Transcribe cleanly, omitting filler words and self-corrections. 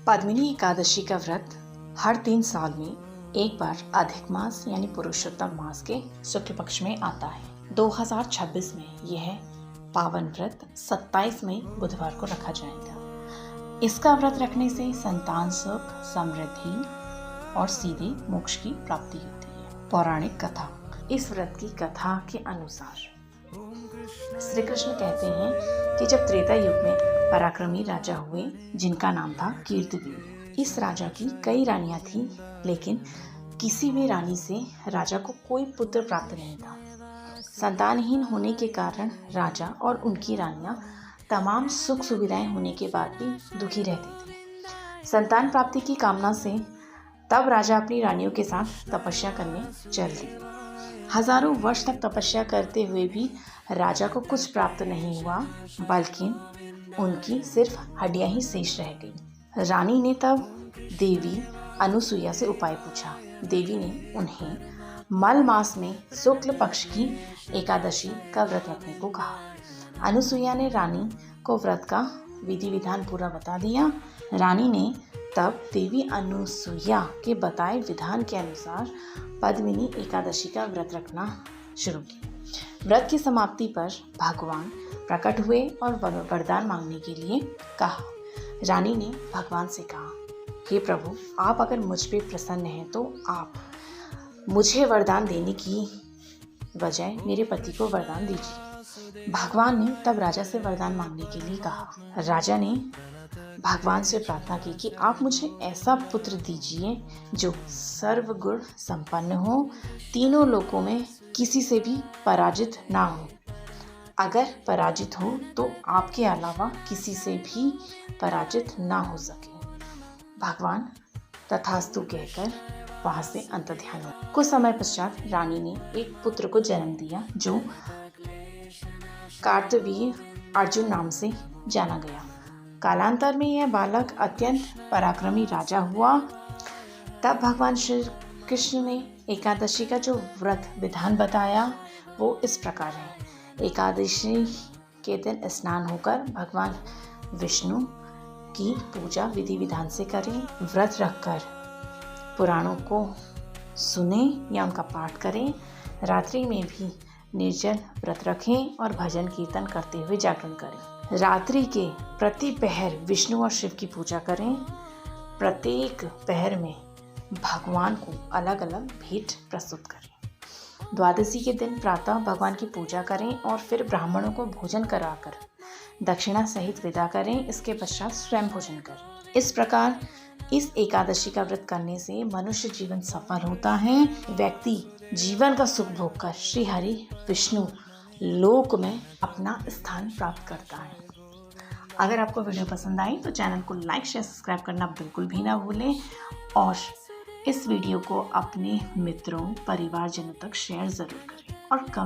पद्मिनी एकादशी का व्रत हर 3 साल में एक बार अधिक मास यानी पुरुषोत्तम मास के शुक्ल पक्ष में आता है। 2026 में यह पावन व्रत 27 मई बुधवार को रखा जाएगा। इसका व्रत रखने से संतान सुख, समृद्धि और सीधे मोक्ष की प्राप्ति होती है। पौराणिक कथा। इस व्रत की कथा के अनुसार श्री कृष्ण कहते हैं कि जब त्रेता युग में पराक्रमी राजा हुए जिनका नाम था कीर्तिवीर। इस राजा की कई रानियां थीं, लेकिन किसी भी रानी से राजा को कोई पुत्र प्राप्त नहीं था। संतानहीन होने के कारण राजा और उनकी रानियां तमाम सुख सुविधाएं होने के बाद भी दुखी रहती थी। संतान प्राप्ति की कामना से तब राजा अपनी रानियों के साथ तपस्या करने चल दिए। हजारों वर्ष तक तपस्या करते हुए भी राजा को कुछ प्राप्त नहीं हुआ, बल्कि उनकी सिर्फ हड्डियां ही शेष रह गई। रानी ने तब देवी अनुसुईया से उपाय पूछा। देवी ने उन्हें मल मास में शुक्ल पक्ष की एकादशी का व्रत रखने को कहा। अनुसुईया ने रानी को व्रत का विधि विधान पूरा बता दिया। रानी ने तब देवी अनुसुईया के बताए विधान के अनुसार पद्मिनी एकादशी का व्रत रखना शुरू किया। व्रत की समाप्ति पर भगवान प्रकट हुए और वरदान मांगने के लिए कहा। रानी ने भगवान से कहा, हे प्रभु, आप अगर मुझ पे प्रसन्न हैं तो आप मुझे वरदान देने की बजाय मेरे पति को वरदान दीजिए। भगवान ने तब राजा से वरदान मांगने के लिए कहा। राजा ने भगवान से प्रार्थना की कि आप मुझे ऐसा पुत्र दीजिए जो सर्वगुण संपन्न हो, तीनों लोकों में किसी से भी पराजित ना हो। अगर पराजित हो तो आपके अलावा किसी से भी पराजित ना हो सके। भगवान तथास्तु कहकर वहां से अंतर्ध्यान हुए। कुछ समय पश्चात रानी ने एक पुत्र को जन्म दिया जो कार्तवीर्य अर्जुन नाम से जाना गया। कालांतर में यह बालक अत्यंत पराक्रमी राजा हुआ। तब भगवान श्री कृष्ण ने एकादशी का जो व्रत विधान बताया वो इस प्रकार है। एकादशी के दिन स्नान होकर भगवान विष्णु की पूजा विधि विधान से करें। व्रत रखकर पुराणों को सुने या उनका पाठ करें। रात्रि में भी निर्जल व्रत रखें और भजन कीर्तन करते हुए जागरण करें। रात्रि के प्रति पहर विष्णु और शिव की पूजा करें। प्रत्येक पहर में भगवान को अलग अलग भेंट प्रस्तुत करें। द्वादशी के दिन प्रातः भगवान की पूजा करें और फिर ब्राह्मणों को भोजन कराकर दक्षिणा सहित विदा करें। इसके पश्चात स्वयं भोजन करें। इस प्रकार इस एकादशी का व्रत करने से मनुष्य जीवन सफल होता है। व्यक्ति जीवन का सुख भोग कर श्री हरि विष्णु लोक में अपना स्थान प्राप्त करता है। अगर आपको वीडियो पसंद आई तो चैनल को लाइक शेयर सब्सक्राइब करना बिल्कुल भी ना भूलें और इस वीडियो को अपने मित्रों परिवारजनों तक शेयर ज़रूर करें और कमेंट